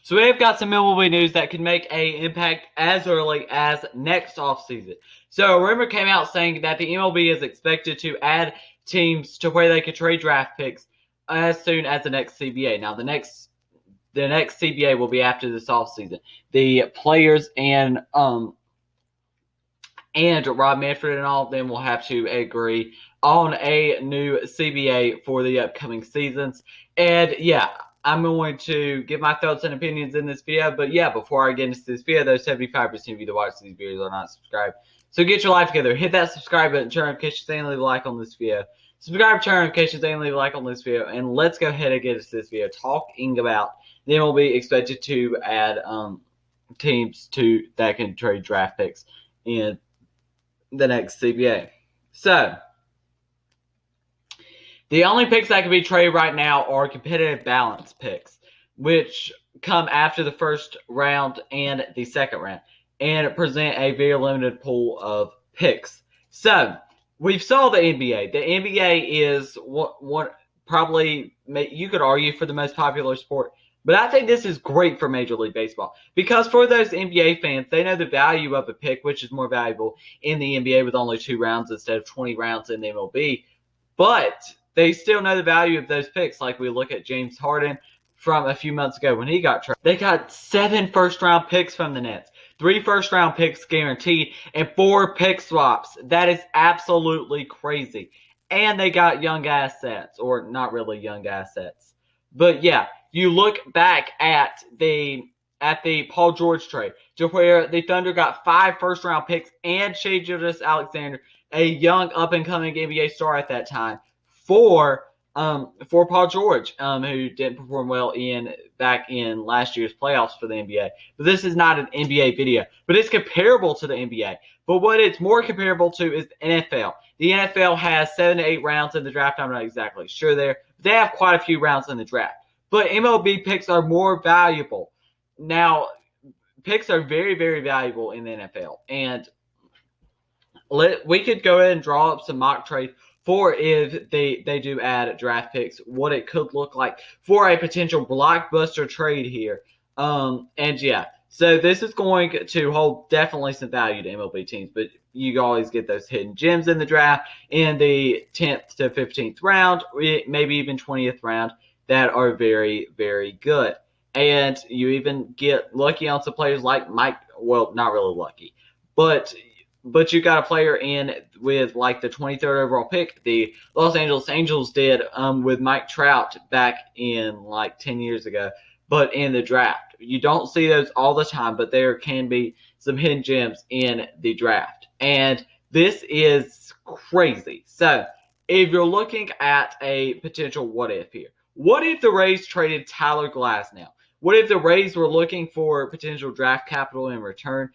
So we have got some MLB news that could make an impact as early as next offseason. So a rumor came out saying that the MLB is expected to add teams to where they could trade draft picks as soon as the next CBA. Now the next CBA will be after this offseason. The players and Rob Manfred and all of them will have to agree on a new CBA for the upcoming seasons. And yeah, I'm going to give my thoughts and opinions in this video. But yeah, before I get into this video, those 75% of you that watch these videos are not subscribed. So get your life together. Hit that subscribe button, turn notifications, and leave a like on this video. Subscribe, turn notifications, and leave a like on this video. And let's go ahead and get into this video talking about the MLB expected to add teams to that can trade draft picks in the next CBA. So, the only picks that can be traded right now are competitive balance picks, which come after the first round and the second round, and present a very limited pool of picks. So, we've saw the NBA. The NBA is what probably you could argue for the most popular sport. But I think this is great for Major League Baseball because for those NBA fans, they know the value of a pick, which is more valuable in the NBA with only 2 rounds instead of 20 rounds in the MLB. But they still know the value of those picks. Like we look at James Harden from a few months ago when he got traded. They got 7 first-round picks from the Nets, 3 first-round picks guaranteed, and 4 pick swaps. That is absolutely crazy. And they got young assets, or not really young assets. But yeah, you look back at the Paul George trade to where the Thunder got 5 first-round picks and Shai Gilgeous-Alexander, a young up-and-coming NBA star at that time, for Paul George, who didn't perform well back in last year's playoffs for the NBA. But this is not an NBA video, but it's comparable to the NBA. But what it's more comparable to is the NFL. The NFL has 7 to 8 rounds in the draft. I'm not exactly sure there. They have quite a few rounds in the draft. But MLB picks are more valuable. Now, picks are very, very valuable in the NFL. And we could go ahead and draw up some mock trades for if they do add draft picks, what it could look like for a potential blockbuster trade here. And yeah, so this is going to hold definitely some value to MLB teams, but you always get those hidden gems in the draft in the 10th to 15th round, maybe even 20th round, that are very, very good. And you even get lucky on some players like Mike, well, not really lucky, but you got a player in with like the 23rd overall pick. The Los Angeles Angels did with Mike Trout back in like 10 years ago, but in the draft. You don't see those all the time, but there can be some hidden gems in the draft. And this is crazy. So if you're looking at a potential what if here, what if the Rays traded Tyler Glasnow? What if the Rays were looking for potential draft capital in return?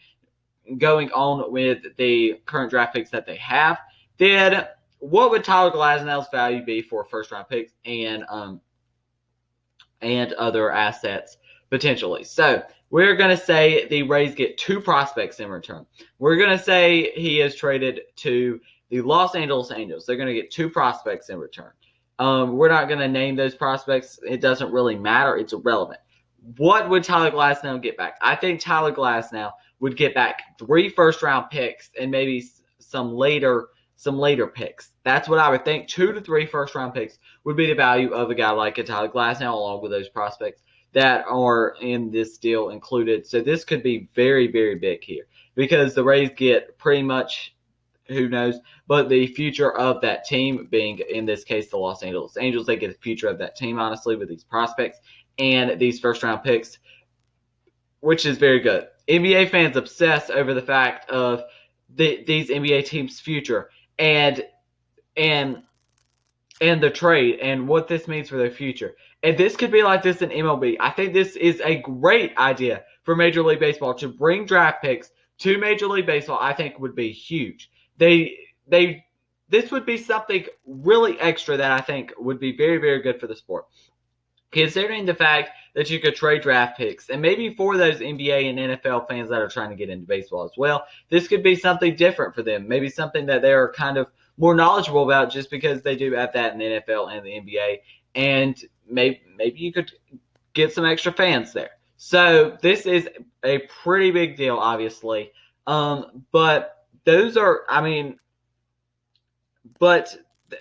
Going on with the current draft picks that they have, then what would Tyler Glasnow's value be for first-round picks and other assets potentially? So we're going to say the Rays get 2 prospects in return. We're going to say he is traded to the Los Angeles Angels. They're going to get 2 prospects in return. We're not going to name those prospects. It doesn't really matter. It's irrelevant. What would Tyler Glasnow get back? I think Tyler Glasnow would get back 3 first-round picks and maybe some later picks. That's what I would think. 2 to 3 first-round picks would be the value of a guy like a Tyler Glasnow, along with those prospects that are in this deal included. So this could be very, very big here because the Rays get pretty much, who knows, but the future of that team being, in this case, the Los Angeles Angels. They get the future of that team, honestly, with these prospects and these first-round picks, which is very good. NBA fans obsess over the fact of these NBA teams' future and the trade and what this means for their future. And this could be like this in MLB. I think this is a great idea for Major League Baseball to bring draft picks to Major League Baseball. I think would be huge. This would be something really extra that I think would be very, very good for the sport. Considering the fact that you could trade draft picks, and maybe for those NBA and NFL fans that are trying to get into baseball as well, this could be something different for them. Maybe something that they're kind of more knowledgeable about just because they do have that in the NFL and the NBA. And maybe you could get some extra fans there. So this is a pretty big deal, obviously. But those are, I mean, but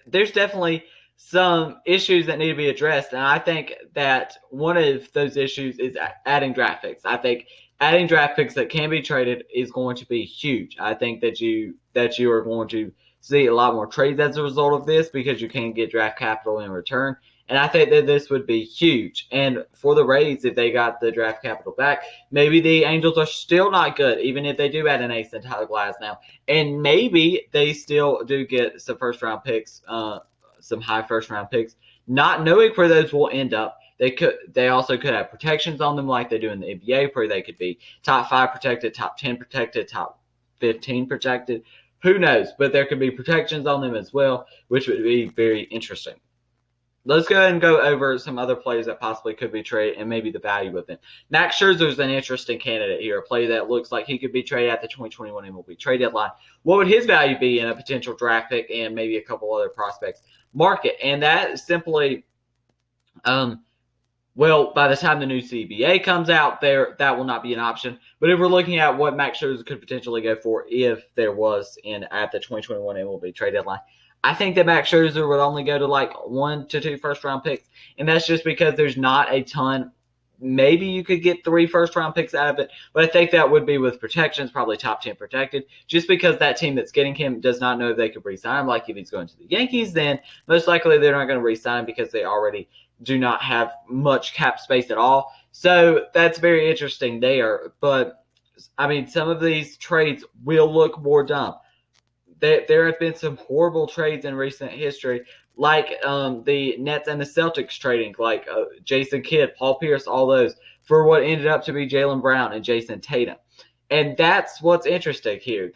there's definitely some issues that need to be addressed, and I think that one of those issues is adding draft picks. I think adding draft picks that can be traded is going to be huge. I think that you are going to see a lot more trades as a result of this because you can get draft capital in return. And I think that this would be huge. And for the Rays, if they got the draft capital back, maybe the Angels are still not good, even if they do add an ace in Tyler Glasnow. And maybe they still do get some first round picks, some high first round picks, not knowing where those will end up. They also could have protections on them like they do in the NBA, where they could be top 5 protected, top 10 protected, top 15 protected. Who knows? But there could be protections on them as well, which would be very interesting. Let's go ahead and go over some other players that possibly could be traded and maybe the value of them. Max Scherzer is an interesting candidate here, a player that looks like he could be traded at the 2021 MLB trade deadline. What would his value be in a potential draft pick and maybe a couple other prospects market? And that is simply, well, by the time the new CBA comes out, that will not be an option. But if we're looking at what Max Scherzer could potentially go for if there was at the 2021 MLB trade deadline, I think that Max Scherzer would only go to like 1 to 2 first round picks, and that's just because there's not a ton. Maybe you could get 3 first round picks out of it, but I think that would be with protections, probably top 10 protected, just because that team that's getting him does not know if they could re-sign him. Like if he's going to the Yankees, then most likely they're not going to re-sign him because they already do not have much cap space at all. So that's very interesting there. But I mean, some of these trades will look more dumb. There have been some horrible trades in recent history, like the Nets and the Celtics trading, like Jason Kidd, Paul Pierce, all those, for what ended up to be Jaylen Brown and Jason Tatum. And that's what's interesting here.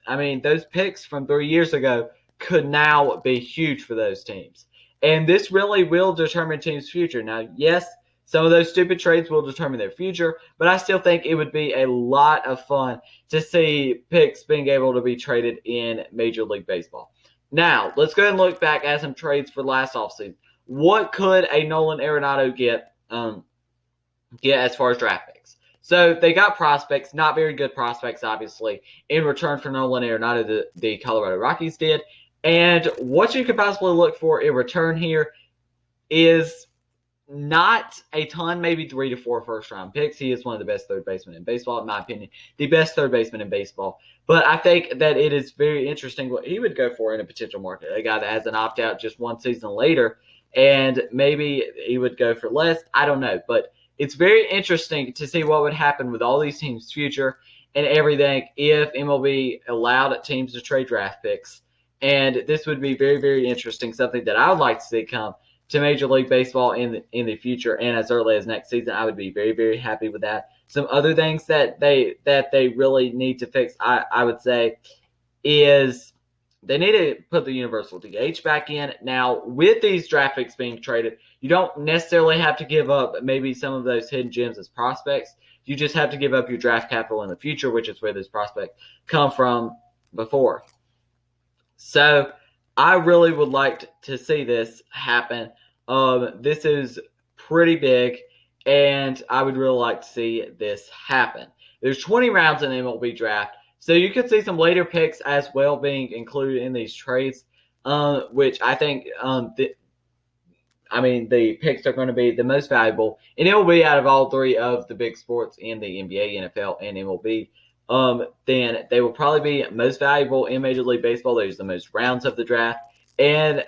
I mean, those picks from 3 years ago could now be huge for those teams. And this really will determine teams' future. Now, yes, some of those stupid trades will determine their future, but I still think it would be a lot of fun to see picks being able to be traded in Major League Baseball. Now, let's go ahead and look back at some trades for last offseason. What could a Nolan Arenado get as far as draft picks? So they got prospects, not very good prospects, obviously, in return for Nolan Arenado, the Colorado Rockies did. And what you could possibly look for in return here is not a ton, maybe 3 to 4 first round picks. He is one of the best third basemen in baseball, in my opinion, the best third baseman in baseball. But I think that it is very interesting what he would go for in a potential market. A guy that has an opt out just one season later, and maybe he would go for less. I don't know. But it's very interesting to see what would happen with all these teams' future and everything if MLB allowed teams to trade draft picks. And this would be very, very interesting, something that I would like to see come to Major League Baseball in the future and as early as next season. I would be very, very happy with that. Some other things that they really need to fix, I would say, is they need to put the universal DH back in. Now, with these draft picks being traded, you don't necessarily have to give up maybe some of those hidden gems as prospects. You just have to give up your draft capital in the future, which is where those prospects come from before. So I really would like to see this happen. This is pretty big, and I would really like to see this happen. There's 20 rounds in the MLB draft, so you could see some later picks as well being included in these trades, which I think the picks are going to be the most valuable, and it will be out of all 3 of the big sports in the NBA, NFL, and MLB. Then they will probably be most valuable in Major League Baseball. There's the most rounds of the draft, and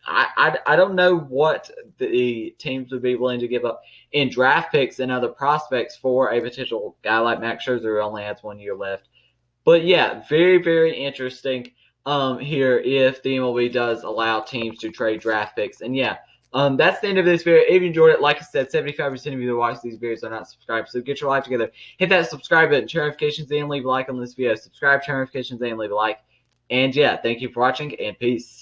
I don't know what the teams would be willing to give up in draft picks and other prospects for a potential guy like Max Scherzer who only has 1 year left. But yeah, very, very interesting here if the MLB does allow teams to trade draft picks. And yeah, that's the end of this video. If you enjoyed it, like I said, 75% of you that watch these videos are not subscribed. So get your life together. Hit that subscribe button, turn notifications, and leave a like on this video. Subscribe, turn notifications, and leave a like. And yeah, thank you for watching, and peace.